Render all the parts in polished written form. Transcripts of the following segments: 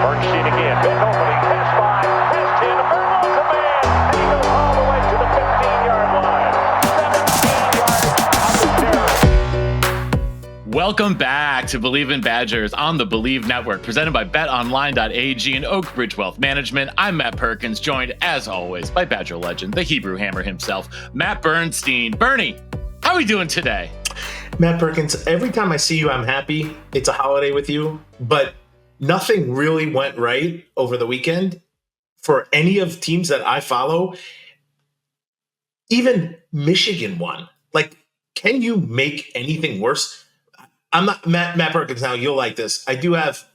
Bernstein again. Big opening. Pass 5. Pass 10. Perko's a man. And he goes all the way to the 15-yard line. 17 yards of the terror. Welcome back to Believe in Badgers on the Believe Network, presented by BetOnline.ag and Oak Bridge Wealth Management. I'm Matt Perkins, joined as always by Badger legend, the Hebrew Hammer himself, Matt Bernstein. Bernie, how are we doing today? Matt Perkins, every time I see you, I'm happy. It's a holiday with you, but nothing really went right over the weekend for any of teams that I follow. Even Michigan won. Like, can you make anything worse? I'm not Matt Perkins. Now you'll like this. I do have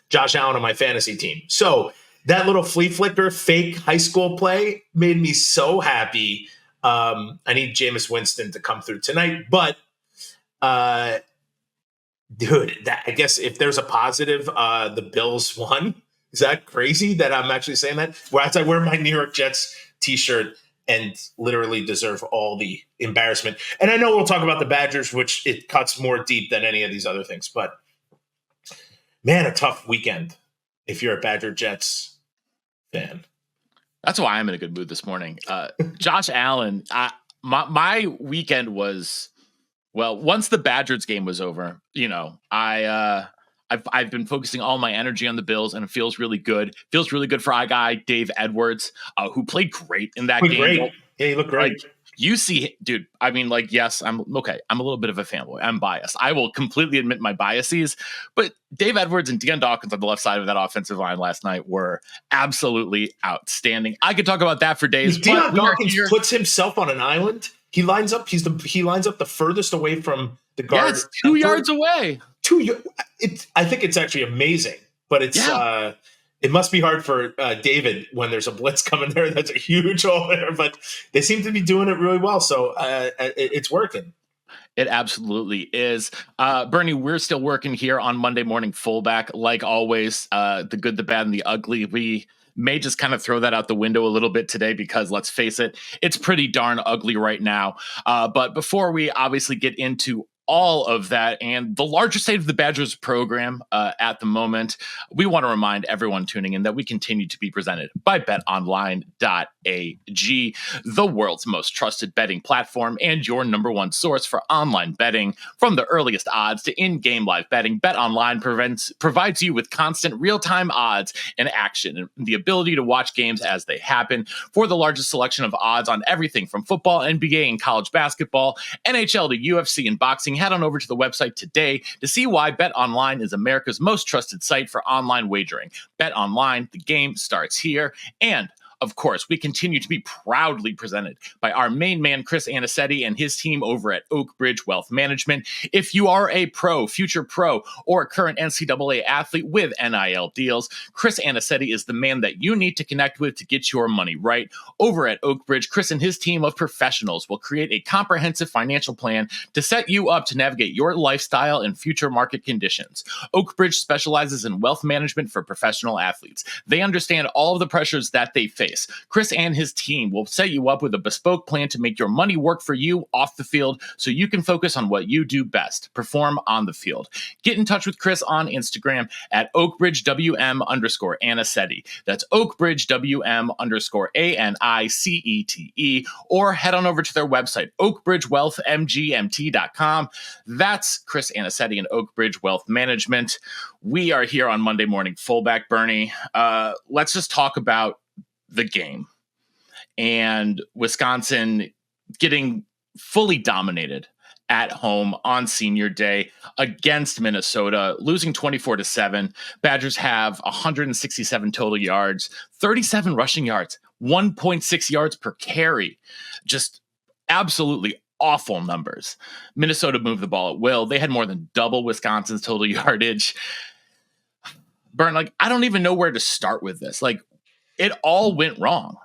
Josh Allen on my fantasy team. So that little flea flicker fake high school play made me so happy. I need Jameis Winston to come through tonight, but dude, I guess if there's a positive, the Bills won. Is that crazy that I'm actually saying that? Where I wear my New York Jets t-shirt and literally deserve all the embarrassment. And I know we'll talk about the Badgers, which it cuts more deep than any of these other things. But, man, a tough weekend if you're a Badger Jets fan. That's why I'm in a good mood this morning. Josh Allen, my weekend was, well, once the Badgers game was over, you know, I've been focusing all my energy on the Bills, and it feels really good. Feels really good for our guy Dave Edwards, who played great in that game. Great. Yeah, he looked great. Like, you see, dude. I mean, like, yes, I'm okay. I'm a little bit of a fanboy. I'm biased. I will completely admit my biases. But Dave Edwards and Deion Dawkins on the left side of that offensive line last night were absolutely outstanding. I could talk about that for days. Deion Dawkins puts himself on an island. He lines up. He lines up the furthest away from the guard. Yes, 2 yards away. I think it's actually amazing, but it's it must be hard for David when there's a blitz coming there. That's a huge hole there, but they seem to be doing it really well. So it's working. It absolutely is. Bernie, we're still working here on Monday Morning Fullback. Like always, the good, the bad, and the ugly. We may just kind of throw that out the window a little bit today because, let's face it, it's pretty darn ugly right now. But before we obviously get into all of that and the larger state of the Badgers program at the moment, we want to remind everyone tuning in that we continue to be presented by BetOnline.ag, the world's most trusted betting platform and your number one source for online betting. From the earliest odds to in-game live betting, BetOnline provides you with constant real-time odds and action and the ability to watch games as they happen. For the largest selection of odds on everything from football, NBA, and college basketball, NHL to UFC and boxing, head on over to the website today to see why BetOnline is America's most trusted site for online wagering. BetOnline, the game starts here. And of course, we continue to be proudly presented by our main man, Chris Anicetti, and his team over at Oak Bridge Wealth Management. If you are a pro, future pro, or a current NCAA athlete with NIL deals, Chris Anicetti is the man that you need to connect with to get your money right. Over at Oak Bridge, Chris and his team of professionals will create a comprehensive financial plan to set you up to navigate your lifestyle and future market conditions. Oak Bridge specializes in wealth management for professional athletes. They understand all of the pressures that they face. Chris and his team will set you up with a bespoke plan to make your money work for you off the field so you can focus on what you do best, perform on the field. Get in touch with Chris on Instagram at OakBridgeWM_Anicetti. That's OakBridgeWM_ANICETE, or head on over to their website, OakBridgeWealthMGMT.com. That's Chris Anicetti and Oak Bridge Wealth Management. We are here on Monday Morning Fullback, Bernie. Let's just talk about the game and Wisconsin getting fully dominated at home on senior day against Minnesota, losing 24-7. Badgers have 167 total yards, 37 rushing yards, 1.6 yards per carry. Just absolutely awful numbers. Minnesota moved the ball at will. They had more than double Wisconsin's total yardage. Burn, like, I don't even know where to start with this. Like, it all went wrong.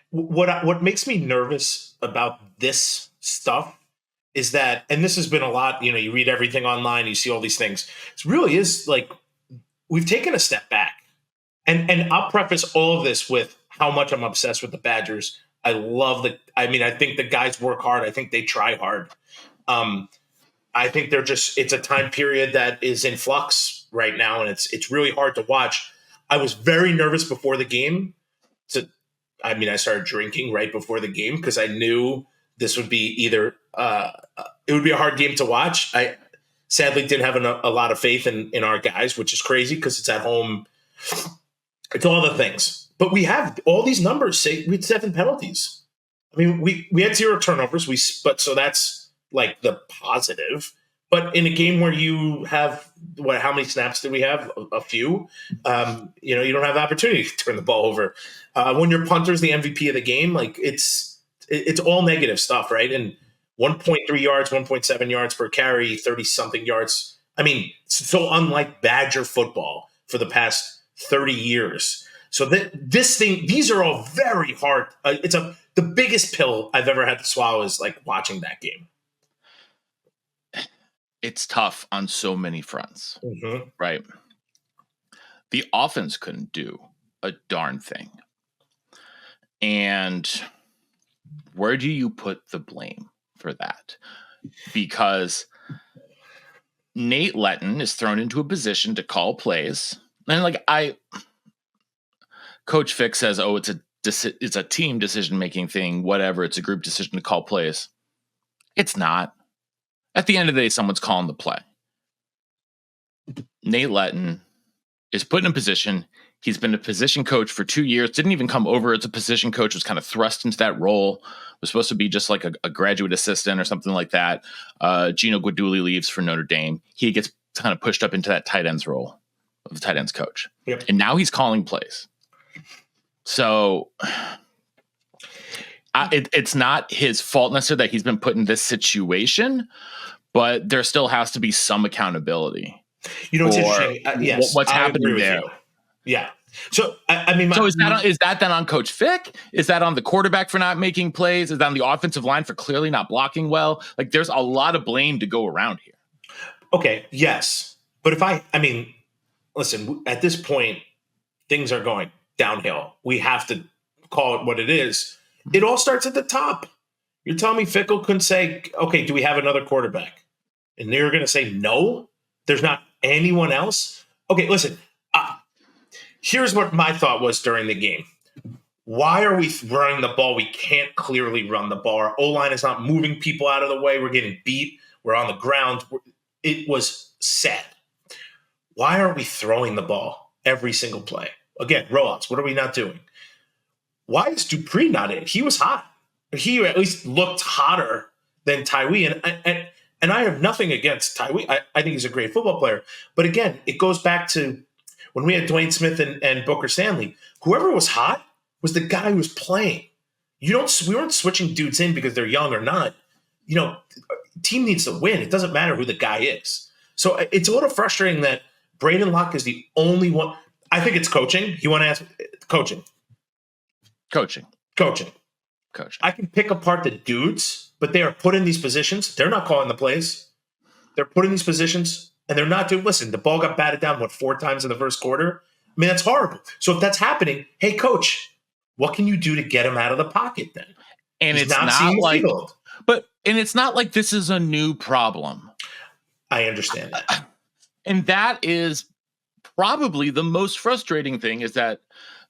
What makes me nervous about this stuff is that, and this has been a lot, you know, you read everything online, you see all these things. It really is like we've taken a step back. And I'll preface all of this with how much I'm obsessed with the Badgers. I think the guys work hard. I think they try hard. I think it's a time period that is in flux right now, and it's really hard to watch. I was very nervous before the game. I started drinking right before the game because I knew this would be either it would be a hard game to watch. I sadly didn't have a lot of faith in our guys, which is crazy because it's at home. It's all the things. But we have all these numbers say we had 7 penalties. I mean, we had 0 turnovers. So that's like the positive. But in a game where you have how many snaps did we have? A few. You don't have the opportunity to turn the ball over. When your punter's the MVP of the game, like it's all negative stuff, right? And 1.3 yards, 1.7 yards per carry, 30-something yards. I mean, so unlike Badger football for the past 30 years. So these are all very hard. The biggest pill I've ever had to swallow is like watching that game. It's tough on so many fronts, right? The offense couldn't do a darn thing. And where do you put the blame for that? Because Nate Letton is thrown into a position to call plays. And Coach Fick says, oh, it's a team decision-making thing, whatever. It's a group decision to call plays. It's not. At the end of the day, someone's calling the play. Nate Letton is put in a position. He's been a position coach for 2 years. Didn't even come over as a position coach. Was kind of thrust into that role. Was supposed to be just like a graduate assistant or something like that. Gino Guidugli leaves for Notre Dame. He gets kind of pushed up into that tight ends role of the tight ends coach. Yep. And now he's calling plays. So it's not his fault necessarily that he's been put in this situation, but there still has to be some accountability. It's interesting. Yes, what's happening there? Yeah. So is that then on Coach Fick? Is that on the quarterback for not making plays? Is that on the offensive line for clearly not blocking well? Like, there's a lot of blame to go around here. Okay. Yes, but listen. At this point, things are going downhill. We have to call it what it is. It all starts at the top. You're telling me Fickell couldn't say, okay, do we have another quarterback? And they're going to say, no, there's not anyone else. Okay, listen, here's what my thought was during the game. Why are we running the ball? We can't clearly run the ball. Our O-line is not moving people out of the way. We're getting beat. We're on the ground. It was sad. Why are we throwing the ball every single play? Again, rollouts. What are we not doing? Why is Dupree not in? He was hot. He at least looked hotter than Tyree. And I have nothing against Tyree. I think he's a great football player. But again, it goes back to when we had Dwayne Smith and Booker Stanley. Whoever was hot was the guy who was playing. We weren't switching dudes in because they're young or not. Team needs to win. It doesn't matter who the guy is. So it's a little frustrating that Braden Locke is the only one. I think it's coaching. You want to ask coaching. I can pick apart the dudes, but they are put in these positions. They're not calling the plays. They're put in these positions, and they're not doing. Listen, the ball got batted down 4 times in the first quarter. I mean, that's horrible. So if that's happening, hey, coach, what can you do to get him out of the pocket then? And He's it's not like, field. and it's not like this is a new problem. I understand that, and that is probably the most frustrating thing is that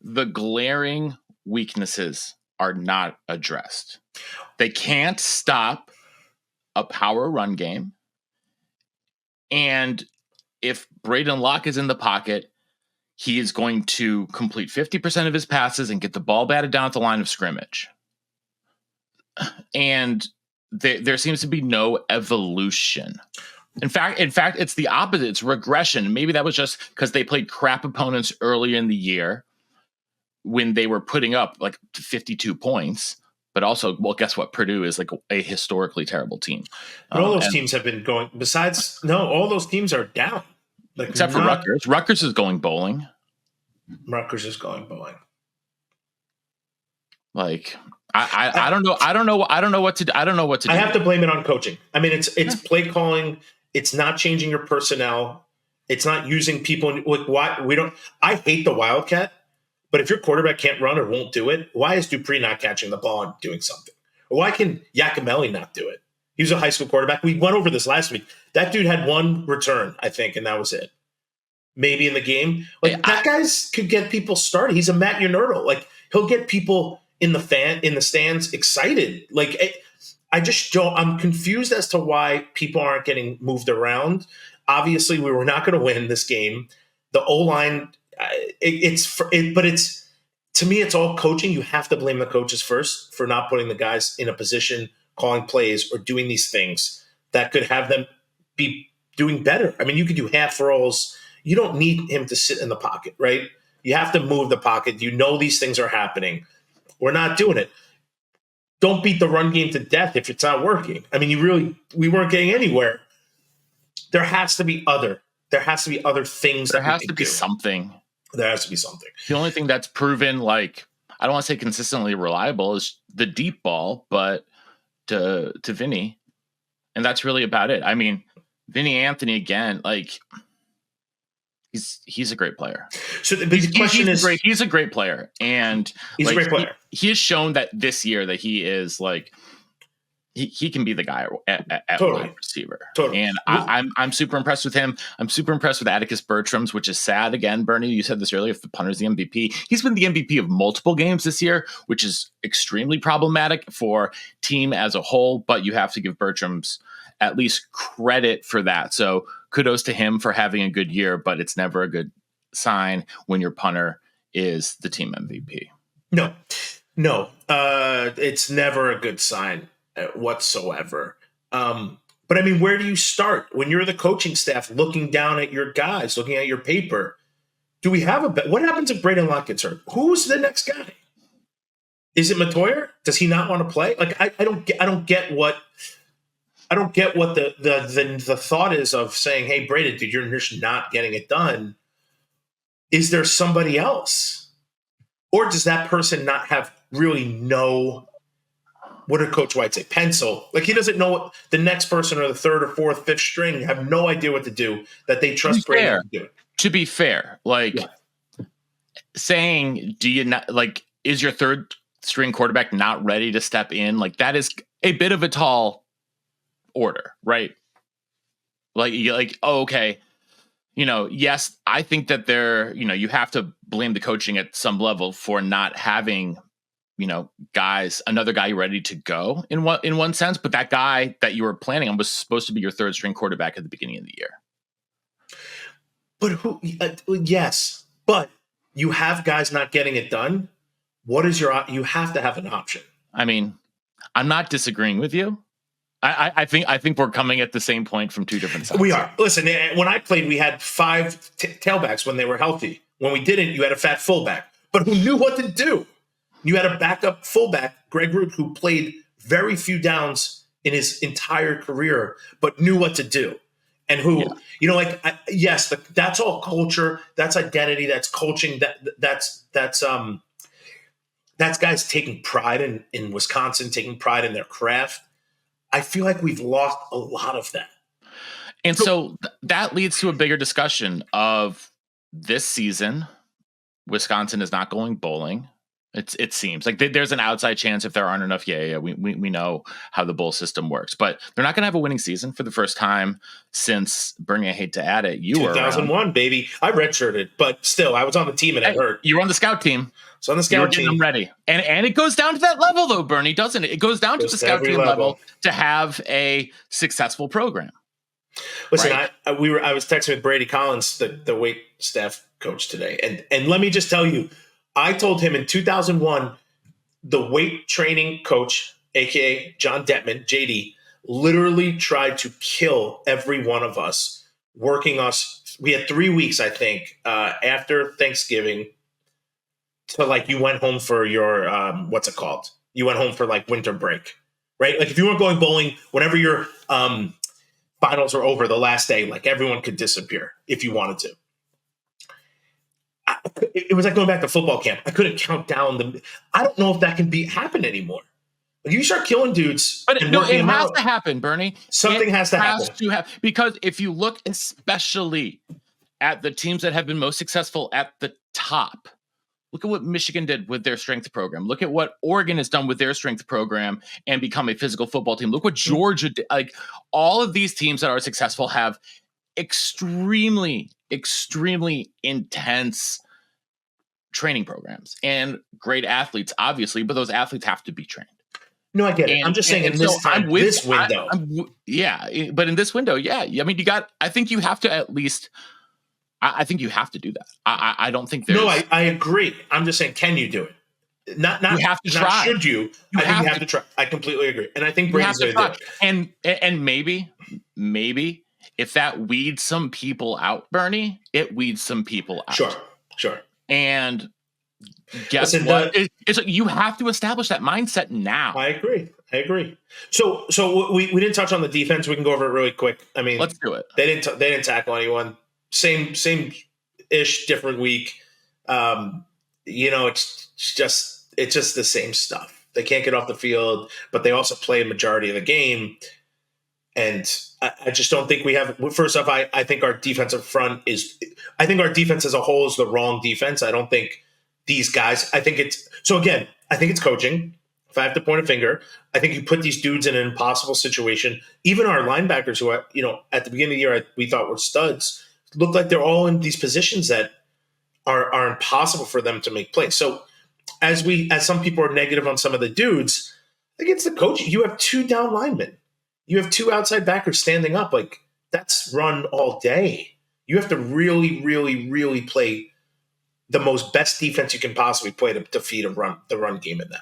the glaring weaknesses are not addressed. They can't stop a power run game. And if Braden Locke is in the pocket, he is going to complete 50% of his passes and get the ball batted down at the line of scrimmage. And there seems to be no evolution. In fact, it's the opposite. It's regression. Maybe that was just because they played crap opponents earlier in the year when they were putting up like 52 points. But also, well, guess what? Purdue is like a historically terrible team. But all those teams have been going. All those teams are down. Except for Rutgers. Rutgers is going bowling. Like I don't know. I don't know what to do. I have to blame it on coaching. I mean, it's play calling. It's not changing your personnel. It's not using people. Like, why we don't? I hate the Wildcat, but if your quarterback can't run or won't do it, why is Dupree not catching the ball and doing something? Or why can Yakimelli not do it? He was a high school quarterback. We went over this last week. That dude had one return, I think, and that was it. Maybe in the game. Like, that guy's could get people started. He's a Matt Unerdal. Like, he'll get people in the stands excited. Like, I just don't. I'm confused as to why people aren't getting moved around. Obviously, we were not going to win this game. The O-line, but it's, to me, it's all coaching. You have to blame the coaches first for not putting the guys in a position, calling plays or doing these things that could have them be doing better. I mean, you could do half rolls. You don't need him to sit in the pocket, right? You have to move the pocket. You know these things are happening. We're not doing it. Don't beat the run game to death if it's not working. I mean, we weren't getting anywhere. There has to be other things. There has to be something. There has to be something. The only thing that's proven, like, I don't want to say consistently reliable, is the deep ball, but to Vinny. And that's really about it. I mean, Vinny Anthony, again, like, he's a great player. So the question is, he's a great player, and he's a great player. He has shown that this year that he is like he can be the guy at totally. wide receiver. Totally. And I'm super impressed with him. I'm super impressed with Atticus Bertram's, which is sad. Again, Bernie, you said this earlier. If the punter's the MVP, he's been the MVP of multiple games this year, which is extremely problematic for team as a whole. But you have to give Bertram's at least credit for that. So kudos to him for having a good year, but it's never a good sign when your punter is the team MVP. No, it's never a good sign whatsoever. But I mean, where do you start when you're the coaching staff looking down at your guys, looking at your paper? Do we have what happens if Braden Locke gets hurt? Who's the next guy? Is it Matoyer? Does he not want to play? Like, I don't get what the thought is of saying, hey, Braden, dude, you're just not getting it done. Is there somebody else? Or does that person not have really what did Coach White say? Pencil. Like, he doesn't know what the next person or the third or fourth, fifth string have no idea what to do, that they trust Braden to do it. To be fair, like, saying, do you not, like, is your third string quarterback not ready to step in? Like, that is a bit of a tall order, right? Like, oh, okay. Yes, I think that you have to blame the coaching at some level for not having, another guy ready to go in one sense, but that guy that you were planning on was supposed to be your third string quarterback at the beginning of the year. But yes, but you have guys not getting it done. What is you have to have an option. I mean, I'm not disagreeing with you. I think we're coming at the same point from two different sides. We are. Listen, when I played, we had 5 tailbacks when they were healthy. When we didn't, you had a fat fullback, but who knew what to do? You had a backup fullback, Greg Root, who played very few downs in his entire career, but knew what to do. And who, yes, that's all culture. That's identity. That's coaching. That's guys taking pride in Wisconsin, taking pride in their craft. I feel like we've lost a lot of that. And so that leads to a bigger discussion of this season. Wisconsin is not going bowling. It seems like there's an outside chance if there aren't enough. We know how the bowl system works, but they're not going to have a winning season for the first time since, Bernie, I hate to add it, you 2001, baby. I redshirted, but still, I was on the team and it hurt. You were on the scout team. So on the scout team, I'm ready, and it goes down to that level, though, Bernie, doesn't it? It goes down to the scout team level to have a successful program. Listen, right? I was texting with Brady Collins, the weight staff coach today, and let me just tell you, I told him in 2001, the weight training coach, aka John Detman, JD, literally tried to kill every one of us, working us. We had 3 weeks, I think, after Thanksgiving. So, like, you went home for your, what's it called? You went home for, like, winter break, right? Like, if you weren't going bowling, whenever your finals were over the last day, like, everyone could disappear if you wanted to. It was like going back to football camp. I couldn't count down I don't know if that can happen anymore. Like, you start killing dudes. But it has to happen, Bernie. Something has to happen. Because if you look especially at the teams that have been most successful at the top, Look at what Michigan did with their strength program. Look at what Oregon has done with their strength program and become a physical football team. Look what Georgia did. Like, all of these teams that are successful have extremely, extremely intense training programs and great athletes, obviously, but those athletes have to be trained. No, I get it. I'm just saying in this time, this window. But in this window, yeah. I mean, I think you have to at least, I think you have to do that. I don't think there's. No, I agree. I'm just saying, can you do it? Not you have to try. Should you? I think you have to try. I completely agree. And I think Brady's going to do it. And maybe if that weeds some people out, Bernie, it weeds some people out. Sure. And guess what? It's like you have to establish that mindset now. I agree. So we didn't touch on the defense. We can go over it really quick. I mean, let's do it. They didn't tackle anyone. Same ish, different week. It's just the same stuff. They can't get off the field, but they also play a majority of the game. And I just don't think we have. First off, I think our defensive front is. I think our defense as a whole is the wrong defense. I don't think these guys. I think it's coaching. If I have to point a finger, I think you put these dudes in an impossible situation. Even our linebackers, who at the beginning of the year we thought were studs, look like they're all in these positions that are impossible for them to make plays. So as some people are negative on some of the dudes, I think it's the coaching. You have 2 down linemen. You have 2 outside backers standing up. Like, that's run all day. You have to really, really, really play the most best defense you can possibly play to defeat the run game in that.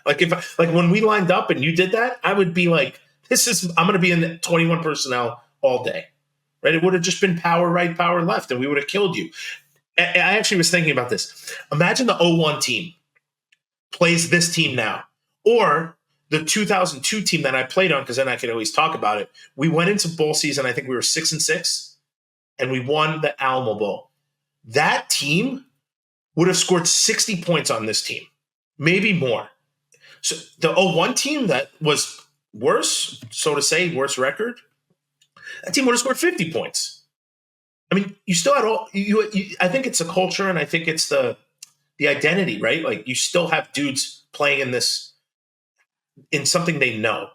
Like when we lined up and you did that, I would be like, I'm going to be in the 21 personnel all day, right? It would have just been power right, power left, and we would have killed you. I actually was thinking about this. Imagine the 01 team plays this team now, or the 2002 team that I played on, because then I could always talk about it. We went into bowl season. I think we were 6-6, and we won the Alamo Bowl. That team would have scored 60 points on this team, maybe more. So the 01 team that was worse, so to say, worse record, that team would have scored 50 points. I mean, you still had all. I think it's the culture, and I think it's the identity, right? Like, you still have dudes playing in something they know.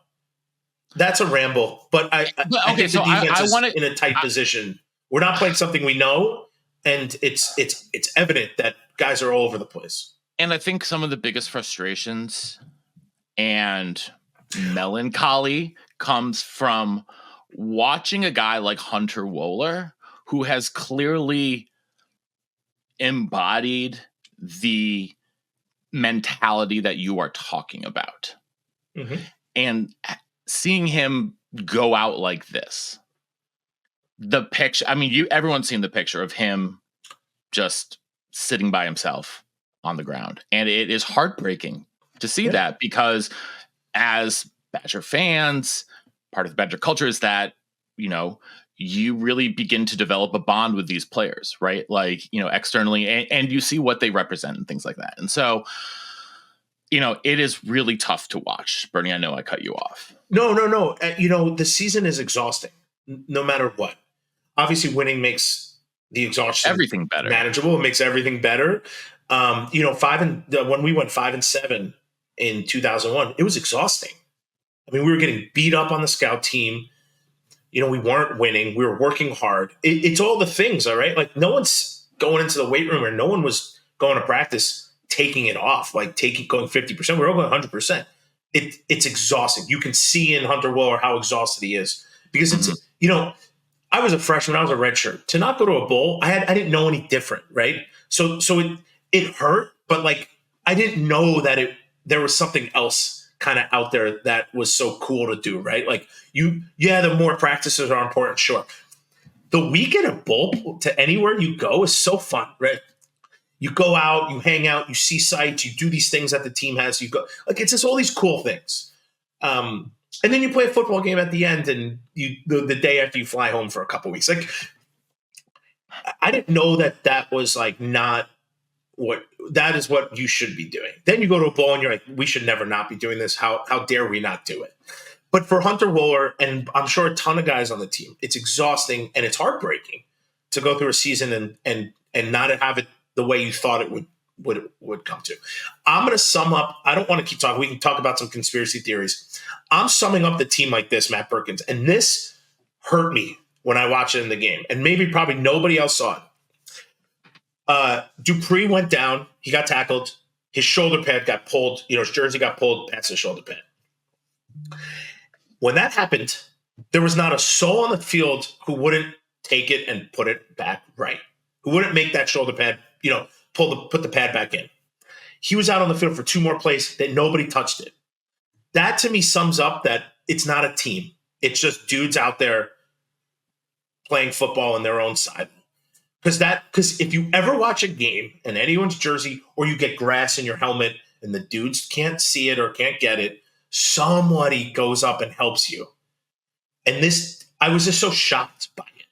That's a ramble, but I think the defense is in a tight position. We're not playing something we know, and it's evident that guys are all over the place. And I think some of the biggest frustrations and melancholy comes from watching a guy like Hunter Wohler, who has clearly embodied the mentality that you are talking about. Mm-hmm. And seeing him go out like this, the picture, I mean, everyone's seen the picture of him just sitting by himself on the ground. And it is heartbreaking to see that, because as Badger fans, part of the Badger culture is that, you really begin to develop a bond with these players, right? Like, externally, and you see what they represent and things like that. And so, it is really tough to watch. Bernie, I know I cut you off. No. The season is exhausting, no matter what. Obviously, winning makes the exhaustion everything better, manageable. It makes everything better. When we went 5-7 in 2001, it was exhausting. I mean, we were getting beat up on the scout team. We weren't winning. We were working hard. It's all the things, all right? Like, no one's going into the weight room, or no one was going to practice taking it off, like going 50%. We were all going 100%. It's exhausting. You can see in Hunter Wohler how exhausted he is, because it's, I was a freshman. I was a redshirt. To not go to a bowl, I didn't know any different, right? So it hurt, but like, I didn't know that there was something else kind of out there that was so cool to do, right? Like, the more practices are important, sure. The week at a bowl, to anywhere you go, is so fun, right? You go out, you hang out, you see sights, you do these things that the team has. You go, like, it's just all these cool things. And then you play a football game at the end, and the day after you fly home for a couple weeks. Like, I didn't know that was like not that is what you should be doing. Then you go to a bowl and you're like, we should never not be doing this. How dare we not do it? But for Hunter Wohler, and I'm sure a ton of guys on the team, it's exhausting and it's heartbreaking to go through a season and not have it the way you thought it would come to. I'm going to sum up. I don't want to keep talking. We can talk about some conspiracy theories. I'm summing up the team like this, Matt Perkins, and this hurt me when I watched it in the game, and probably nobody else saw it. Dupree went down. He got tackled. His shoulder pad got pulled. His jersey got pulled past his shoulder pad. When that happened, there was not a soul on the field who wouldn't take it and put it back right, who wouldn't make that shoulder pad, put the pad back in. He was out on the field for 2 more plays that nobody touched it. That to me sums up that it's not a team. It's just dudes out there playing football in their own side. Because if you ever watch a game in anyone's jersey or you get grass in your helmet and the dudes can't see it or can't get it, somebody goes up and helps you. And I was just so shocked by it.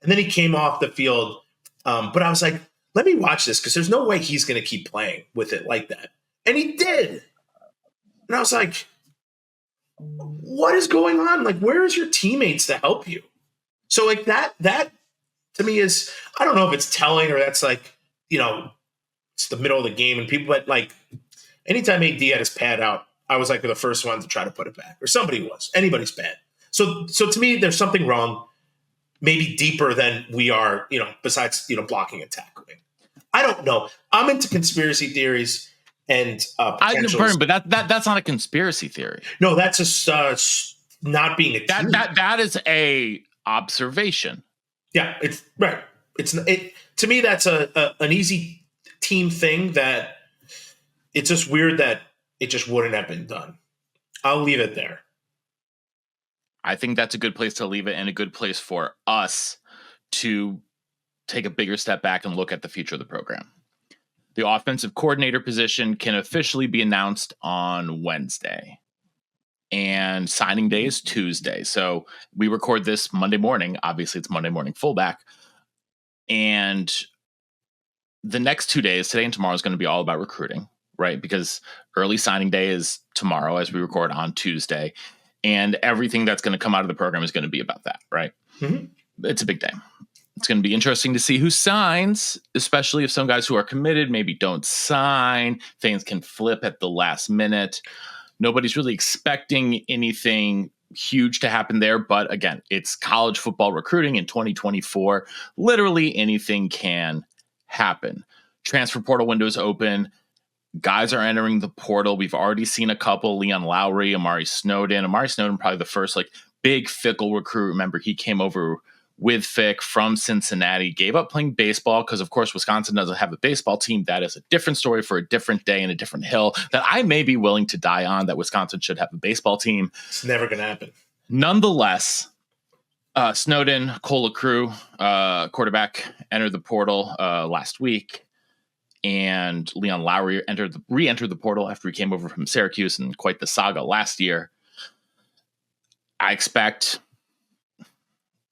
And then he came off the field. But I was like, let me watch this because there's no way he's going to keep playing with it like that. And he did. And I was like, what is going on? Like, where is your teammates to help you? So like that to me is, I don't know if it's telling or that's like, it's the middle of the game and people, but like anytime AD had his pad out, I was like the first one to try to put it back, or somebody was, anybody's pad. So to me, there's something wrong, maybe deeper than we are, besides, blocking and tackling. I don't know. I'm into conspiracy theories and potentials. But that's not a conspiracy theory. No, that's just not being a team. That is a observation. Yeah, it's right. To me, that's an easy team thing that it's just weird that it just wouldn't have been done. I'll leave it there. I think that's a good place to leave it and a good place for us to take a bigger step back and look at the future of the program. The offensive coordinator position can officially be announced on Wednesday. And signing day is Tuesday. So we record this Monday morning. Obviously, it's Monday morning fullback. And the next 2 days, today and tomorrow, is going to be all about recruiting, right? Because early signing day is tomorrow as we record on Tuesday. And everything that's going to come out of the program is going to be about that, right? Mm-hmm. It's a big day. It's going to be interesting to see who signs, especially if some guys who are committed maybe don't sign. Things can flip at the last minute. Nobody's really expecting anything huge to happen there. But again, it's college football recruiting in 2024. Literally anything can happen. Transfer portal window is open. Guys are entering the portal. We've already seen a couple: Leon Lowry, Amari Snowden. Amari Snowden, probably the first big Fickell recruit. Remember, he came over with Fick from Cincinnati, gave up playing baseball because, of course, Wisconsin doesn't have a baseball team. That is a different story for a different day and a different hill that I may be willing to die on, that Wisconsin should have a baseball team. It's never going to happen. Nonetheless, Snowden, Cole LaCrue, quarterback, entered the portal last week. And Leon Lowry re-entered the portal after he came over from Syracuse, and quite the saga last year. I expect,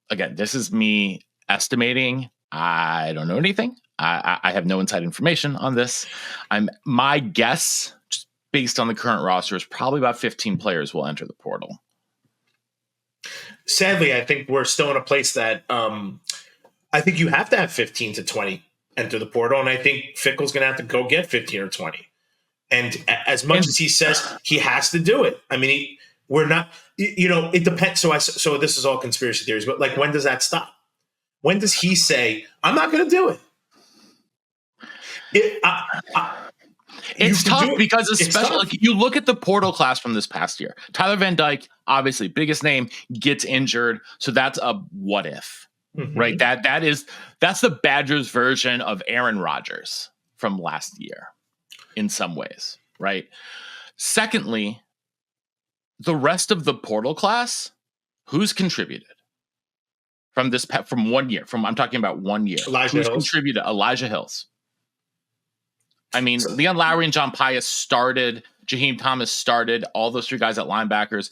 again, this is me estimating. I don't know anything. I have no inside information on this. My guess, just based on the current roster, is probably about 15 players will enter the portal. Sadly, I think we're still in a place that I think you have to have 15 to 20 enter the portal, and I think Fickell's going to have to go get 15 or 20. And as much as he says he has to do it, I mean, we're not. It depends. So this is all conspiracy theories, but when does that stop? When does he say, "I'm not going to do it"? It's tough because, especially you look at the portal class from this past year. Tyler Van Dyke, obviously biggest name, gets injured, so that's a what if. Mm-hmm. Right. That's the Badgers version of Aaron Rodgers from last year in some ways. Right. Secondly, the rest of the portal class, who's contributed from 1 year, I'm talking about 1 year. Who's contributed? Elijah Hills. I mean, Leon Lowry and John Pius started. Jaheim Thomas started. All those 3 guys at linebackers.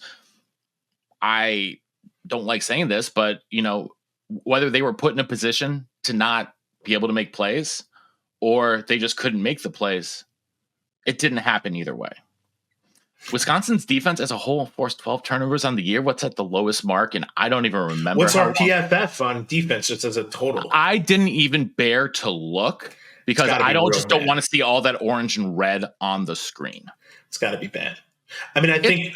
I don't like saying this, but whether they were put in a position to not be able to make plays or they just couldn't make the plays, it didn't happen either way. Wisconsin's defense as a whole forced 12 turnovers on the year. What's at the lowest mark? And I don't even remember. What's our PFF on defense just as a total? I didn't even bear to look. because I don't want to see all that orange and red on the screen. It's got to be bad. I mean, I think,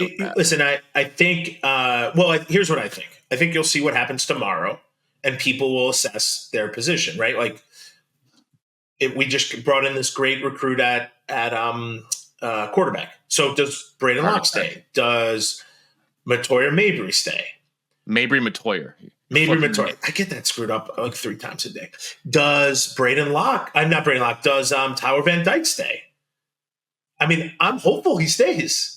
here's what I think. I think you'll see what happens tomorrow and people will assess their position, right? Like we just brought in this great recruit at quarterback. So does Braden Locke stay? Does Matoyer Mabry stay? Mabry Matoyer. I get that screwed up like 3 times a day. Does Braden Locke? Not Braden Locke. Does Tyler Van Dyke stay? I mean, I'm hopeful he stays.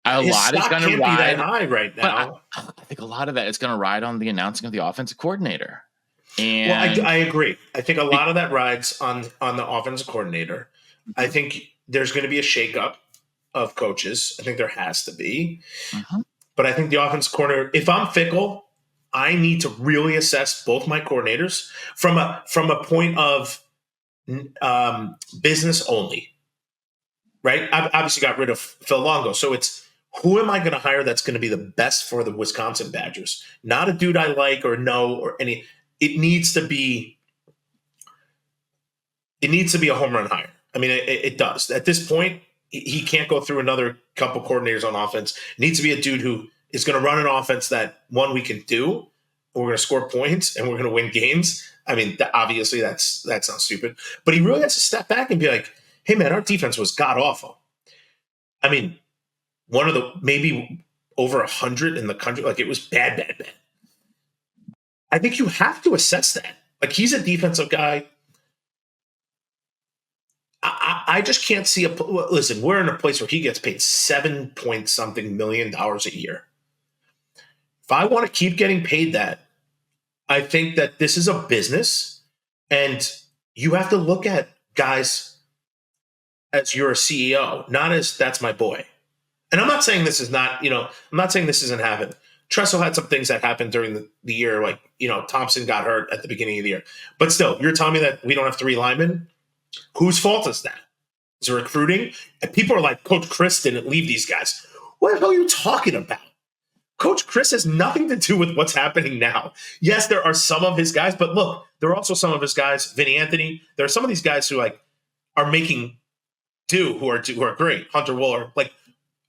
His lot is going to ride. Be that high right now. I think a lot of that is going to ride on the announcing of the offensive coordinator. And I agree. I think a lot of that rides on the offensive coordinator. Mm-hmm. I think there's going to be a shakeup of coaches. I think there has to be. Mm-hmm. But I think the offensive coordinator, if I'm Fickell, I need to really assess both my coordinators from a point of business only, right? I've obviously got rid of Phil Longo. So it's, who am I going to hire that's going to be the best for the Wisconsin Badgers? Not a dude I like or know or any. It needs to be a home run hire. I mean, it does. At this point, he can't go through another couple coordinators on offense. It needs to be a dude who is going to run an offense that, one, we can do, we're going to score points, and we're going to win games. I mean, obviously that's not stupid. But he really has to step back and be like, hey, man, our defense was god-awful. I mean, one of the maybe over 100 in the country. Like, it was bad. I think you have to assess that. Like, he's a defensive guy. I just can't see listen, we're in a place where he gets paid $7-point-something million a year. If I want to keep getting paid that, I think that this is a business, and you have to look at guys as you're a CEO, not as that's my boy. And I'm not saying this is not, I'm not saying this isn't happening. Tressel had some things that happened during the year, like, Thompson got hurt at the beginning of the year. But still, you're telling me that we don't have 3 linemen? Whose fault is that? Is it recruiting? And people are like, Coach Chris didn't leave these guys. What the hell are you talking about? Coach Chris has nothing to do with what's happening now. Yes, there are some of his guys, but look, there are also some of his guys, Vinny Anthony. There are some of these guys who are making do, who are great. Hunter Wooler.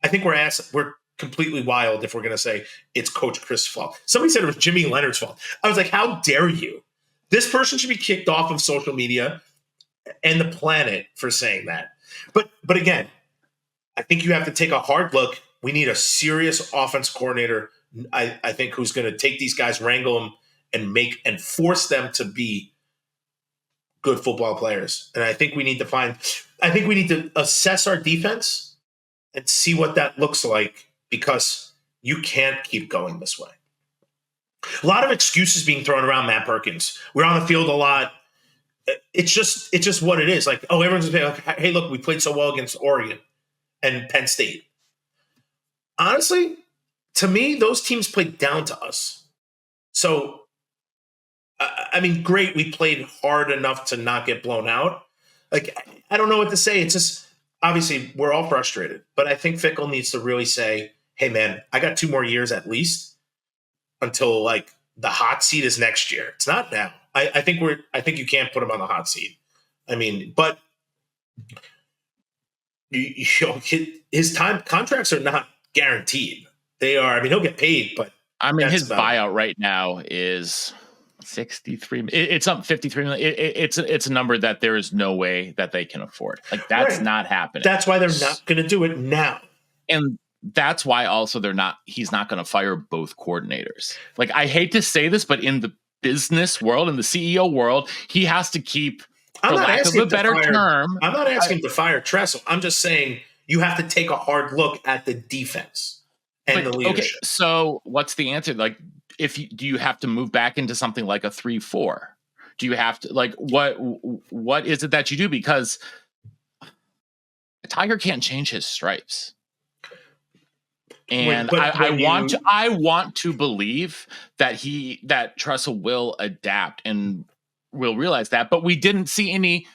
I think we're completely wild if we're going to say it's Coach Chris' fault. Somebody said it was Jimmy Leonard's fault. I was like, how dare you? This person should be kicked off of social media and the planet for saying that. But again, I think you have to take a hard look. We need a serious offense coordinator, I think, who's going to take these guys, wrangle them, and force them to be good football players. And I think we need to assess our defense and see what that looks like, because you can't keep going this way. A lot of excuses being thrown around Matt Perkins. We're on the field a lot. It's just what it is. Like, everyone's like, hey, look, we played so well against Oregon and Penn State. Honestly, to me, those teams played down to us. So, I mean, great, we played hard enough to not get blown out. I don't know what to say. It's just, obviously, we're all frustrated. But I think Fickell needs to really say, hey, man, I got 2 more years at least until, the hot seat is next year. It's not now. I think you can't put him on the hot seat. I mean, but his contracts are not guaranteed. They are. I mean, he'll get paid, but his buyout right now is 63. It's up 53 million. It's a number that there is no way that they can afford. That's not happening. That's why they're not going to do it now. And that's why also he's not going to fire both coordinators. I hate to say this, but in the business world, in the CEO world, he has to keep, for lack of a better term. I'm not asking to fire Tressel. I'm just saying you have to take a hard look at the defense and the leadership. Okay, so what's the answer? Do you have to move back into something like a 3-4? Do you have to what is it that you do? Because a Tiger can't change his stripes. And I want to believe that Tressel will adapt and will realize that, but we didn't see any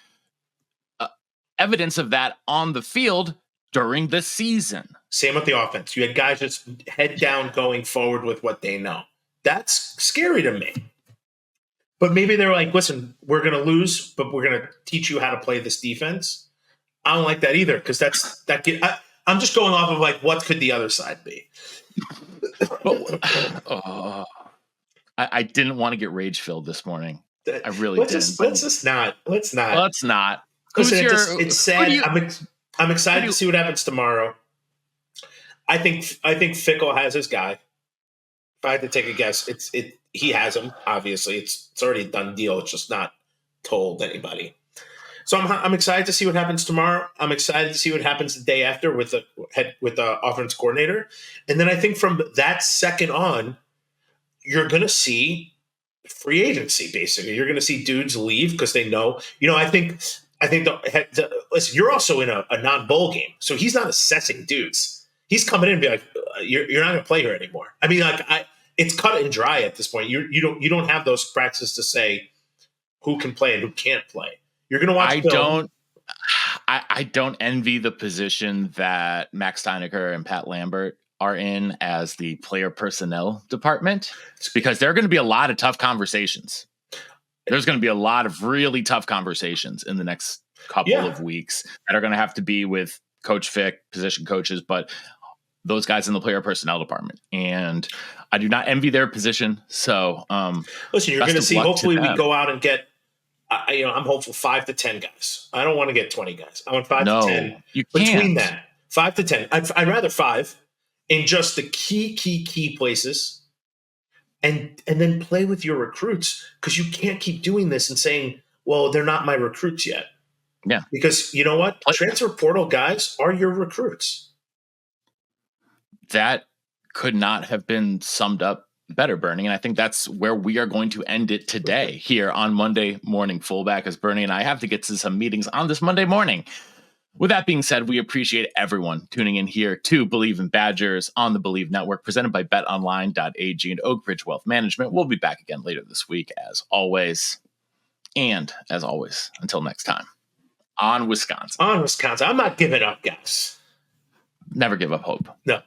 evidence of that on the field during the season. Same with the offense. You had guys just head down going forward with what they know. That's scary to me. But maybe they're like, listen, we're going to lose, but we're going to teach you how to play this defense. I don't like that either because I'm just going off of like what could the other side be. I didn't want to get rage filled this morning. I really didn't. Let's not. Let's not. Listen, it's sad. I'm excited to see what happens tomorrow. I think Fickell has his guy. If I had to take a guess, he has him. Obviously, it's already a done deal. It's just not told anybody. So I'm excited to see what happens tomorrow. I'm excited to see what happens the day after with the offense coordinator, and then I think from that second on, you're going to see free agency. Basically, you're going to see dudes leave because they know. I think listen. You're also in a non-bowl game, so he's not assessing dudes. He's coming in and be like, "You're not going to play here anymore." I mean, it's cut and dry at this point. You don't have those practices to say who can play and who can't play. You're going to watch film. I don't envy the position that Max Steinecker and Pat Lambert are in as the player personnel department, because there are going to be a lot of tough conversations. There's going to be a lot of really tough conversations in the next couple of weeks that are going to have to be with Coach Fick, position coaches, but those guys in the player personnel department. And I do not envy their position. So, listen, you're going to see, hopefully we go out and get, I'm hopeful 5 to 10 guys. I don't want to get 20 guys. I want 5 to 10. Between that, 5 to 10. I'd rather 5 in just the key places, and then play with your recruits, because you can't keep doing this and saying, well, they're not my recruits yet. Yeah. Because you know what? Transfer portal guys are your recruits. That could not have been summed up better, Bernie. And I think that's where we are going to end it today here on Monday Morning Fullback, as Bernie and I have to get to some meetings on this Monday morning. With that being said, we appreciate everyone tuning in here to Believe in Badgers on the Believe Network, presented by betonline.ag and Oak Ridge Wealth Management. We'll be back again later this week, as always. And as always, until next time, on Wisconsin. I'm not giving up, guys. Never give up hope. No.